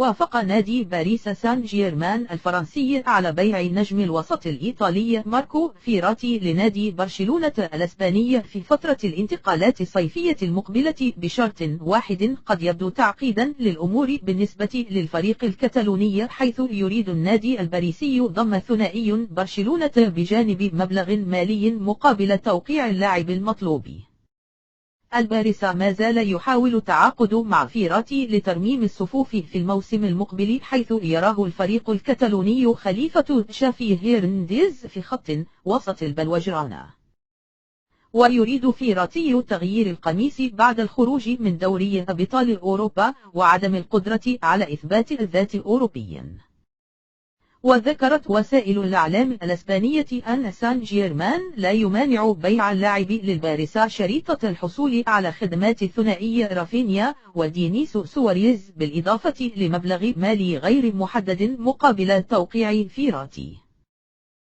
وافق نادي باريس سان جيرمان الفرنسي على بيع نجم الوسط الإيطالي ماركو فيراتي لنادي برشلونة الأسباني في فترة الانتقالات الصيفية المقبلة بشرط واحد قد يبدو تعقيدا للأمور بالنسبة للفريق الكتالوني، حيث يريد النادي الباريسي ضم ثنائي برشلونة بجانب مبلغ مالي مقابل توقيع اللاعب المطلوب. الباريس ما زال يحاول التعاقد مع فيراتي لترميم الصفوف في الموسم المقبل، حيث يراه الفريق الكتالوني خليفة شافي هيرنديز في خط وسط البلوجرانا. ويريد فيراتي تغيير القميص بعد الخروج من دوري أبطال أوروبا وعدم القدرة على إثبات الذات أوروبيا. وذكرت وسائل الإعلام الإسبانية أن سان جيرمان لا يمانع بيع اللاعب للباريس شريطة الحصول على خدمات الثنائي رافينيا ودينيس سواريز، بالإضافة لمبلغ مالي غير محدد مقابل توقيع فيراتي.